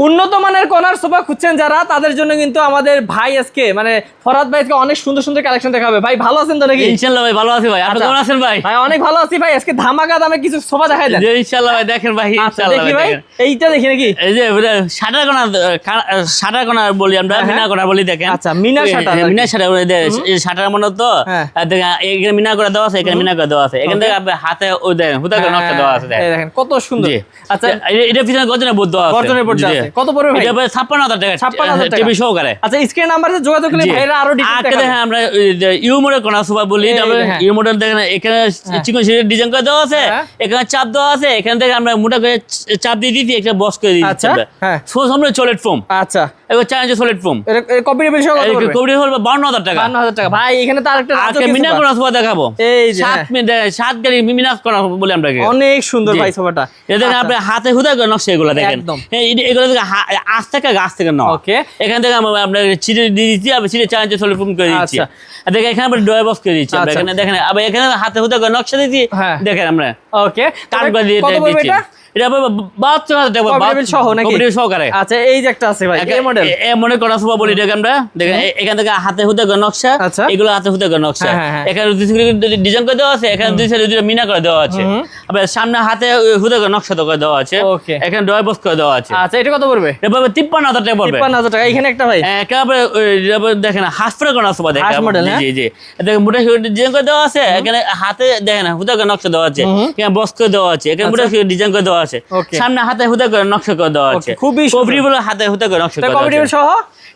উন্নত মানের corner sofa খুঁজছেন যারা, তাদের জন্য কিন্তু আমাদের ভাই আজকে মানে ফরহাদ ভাই আজকে অনেক সুন্দর সুন্দর কালেকশন দেখাবে। ভাই ভালো আছেন তো নাকি? ইনশাআল্লাহ ভাই ভালো আছি ভাই। আপনি কেমন আছেন ভাই? ভাই অনেক ভালো আছি ভাই। আজকে ধামাকা দামে কিছু সোফা দেখাই দেন। জি ইনশাআল্লাহ ভাই, দেখেন ভাই ইনশাআল্লাহ দেখি ভাই, এইটা দেখি নাকি? এই যে শাটার কোনা বলি আমরা, মিনা কোনা বলি দেখেন। আচ্ছা মিনা শাটার, মিনা শাটার এই শাটার মনে তো দেখেন এখানে মিনা করে দেওয়া আছে, এখানে মিনা করে দেওয়া আছে। এখান থেকে আপনি হাতে ওই দেখেন হুদা করে নকশা দেওয়া আছে দেখেন কত সুন্দর। আচ্ছা এটা পিছনে গর্জনের বোর্ড দেওয়া আছে, গর্জনের বোর্ড আছে। কত পড়বে ভাই? এটা 56000 টাকা, 56000 টাকা টিভি সহকারে। আচ্ছা স্ক্রিন নাম্বারে যোগাযোগ করলে ভাইরা আরো ডিটেইলস দেখাবে। দেখেন আমরা ইউ মডেল কোনা সোফা বলি, ইউ মডেল দেখেন এখানে চিকন সিটের ডিজাইন করে দেওয়া আছে, এখানে চাপ দেওয়া আছে, এখান থেকে আমরা মোটা করে চাপ দিয়ে দিই, একটা বক্স করে দিই। আচ্ছা হ্যাঁ সামনে সলিড ফোম। আচ্ছা এবার চ্যালেঞ্জ সলিড ফোম, এর কপিটেবল সহ কত পড়বে? কপিটেবল হলো 52000 টাকা। 52000 টাকা ভাই। এখানে তো আরেকটা আজকে মিনা কোনা সোফা দেখাবো। এই যে 7 গাড়ি মিনা কোনা বলি আমরা, অনেক সুন্দর ভাই সোফাটা। এটা দেখেন আপনি হাতে হুদা করে নকশা, এগুলো দেখেন এগুলো থেকে আজ থেকে গাছ থেকে নয়। ওকে এখান থেকে আমরা চিড়ে দিয়ে দিচ্ছি, আবার চিড়ে চ্যালেঞ্জ সলিড ফোম করে দিচ্ছি। দেখেন এখানে আমরা ড্রয়ার বক্স করে দিচ্ছি, এখানে দেখেন আবার এখানে হাতে হুদা করে নকশা দিচ্ছি। দেখেন আমরা ওকে কাট করে দিয়ে দিচ্ছি। এটা 72000 টাকা কপিটেবল সহ নাকি? কপিটেবল সহকারে। আচ্ছা এই যে একটা আছে ভাই, এই মডেল, এই মডেল কোনা সোফা বলি দেখেন আমরা। দেখেন এখান থেকে হাতে হুদা করে নকশা, এগুলো হাতে হুদা করে নকশা। এখানে ডিজাইন করে দেওয়া আছে, এখানে দুই সাইডে দুটো মিনা করে দেওয়া আছে, আবার সামনে হাতে হুদা করে নকশা করে দেওয়া আছে, এখানে ড্রয়ার বক্স করে দেওয়া আছে। আচ্ছা এটা কত পড়বে? এটা পাবে 53000 টাকা পড়বে। 53000 টাকা। এখানে একটা ভাই একেবারে দেখেন হাসপাতাল কোনা সোফা দেখেন, মডেল। জি জি দেখেন মোটা ডিজাইন করে দেওয়া আছে, এখানে হাতে দেখেন হুদা করে নকশা দেওয়া আছে, এখানে বক্স করে দেওয়া আছে, এখানে মোটা ডিজাইন করে দেওয়া আছে, সামনে হাতে হুদা করে নকশা করে দেওয়া আছে। খুবই কপিটেবল হাতে হুদা করে নকশা করে দেওয়া আছে। কপিটেবল সহ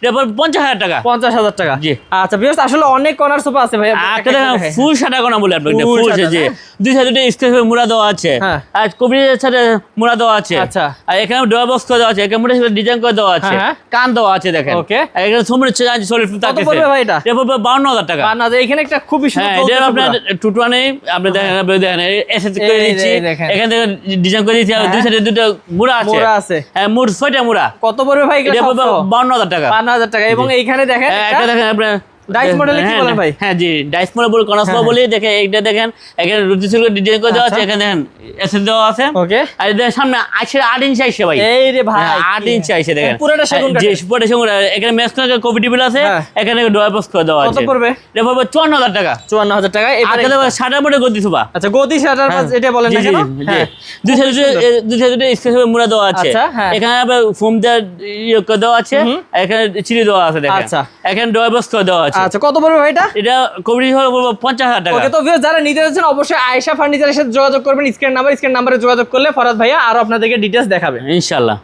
এটা 50000 টাকা। 50000 টাকা। জি আচ্ছা ভিউয়ার্স আসলে অনেক কর্নার সোফা আছে ভাই। একটা দেখেন ফুল শাটা কোনা বলে আপনি, ফুল যে দুই সাইডে দুটো স্কেচ মুড়া দেওয়া আছে, আর কপিটের সাথে মুড়া দেওয়া আছে। আচ্ছা আর এখানে ড্রয়ার বক্স করে দেওয়া আছে, এখানে মোটা ডিজাইন করে দেওয়া আছে, কান দেওয়া আছে দেখেন। ওকে এখানে সামনে সলিড ফোম থাকে। কত পড়বে ভাই এটা? এটা পড়বে 52000 টাকা। 52000। এখানে একটা খুবই সুন্দর এটা আপনার টুটুয়া নেই, আপনি দেখেন এসএস করে দিচ্ছি, এখানে থেকে ডিজাইন করে দিচ্ছি, আর দুই সাইডে দুটো মুড়া আছে। হ্যাঁ মুড় 6টা মুড়া। কত পড়বে ভাই? এটা পড়বে 52000 টাকা। 52000 টাকা। এবং এইখানে দেখেন এটা দেখেন আপনার ডাইস মডেল কি বলেন ভাই? হ্যাঁ জি ডাইস মডেল বলে কোনা সোফা বলি। দেখেন এইটা দেখেন এখানে রুটি ছিল ডিজাইন করে দেওয়া আছে, এখানে দেখেন এসএস দেওয়া আছে। ওকে আর দেখেন সামনে 8 ইঞ্চি আইছে ভাই। এই রে ভাই 8 ইঞ্চি আইছে দেখেন, পুরোটা সেগুন কাঠ। জি পুরোটা সেগুন। এখানে মেস করে কপিটেবল আছে, এখানে ড্রয়ার বক্স করে দেওয়া আছে। কত পড়বে? এটা পড়বে 54000 টাকা। 54000 টাকা। এবারে শাটার মডেল গদি সোফা। আচ্ছা গদি শাটার এটা বলেন না কেন? হ্যাঁ দুই সাইডে স্কেচ মুড়া দেওয়া আছে, এখানে আবার ফোম দিয়ে ইয়ে করে দেওয়া আছে, এখানে চিড়ে দেওয়া আছে দেখেন। আচ্ছা এখানে ড্রয়ার বক্স করে দেওয়া আছে। আচ্ছা কত পড়বে ভাই এটা? এটা কপিটেবল হলো 50000 টাকা। ওকে তো ভিউয়ার্স যারা নিতে যাচ্ছেন অবশ্যই আয়েশা ফার্নিচারের সাথে যোগাযোগ করবেন। স্ক্রিন নাম্বারে যোগাযোগ করলে ফরহাদ ভাইয়া আরো আপনাদেরকে ডিটেইলস দেখাবে ইনশাআল্লাহ।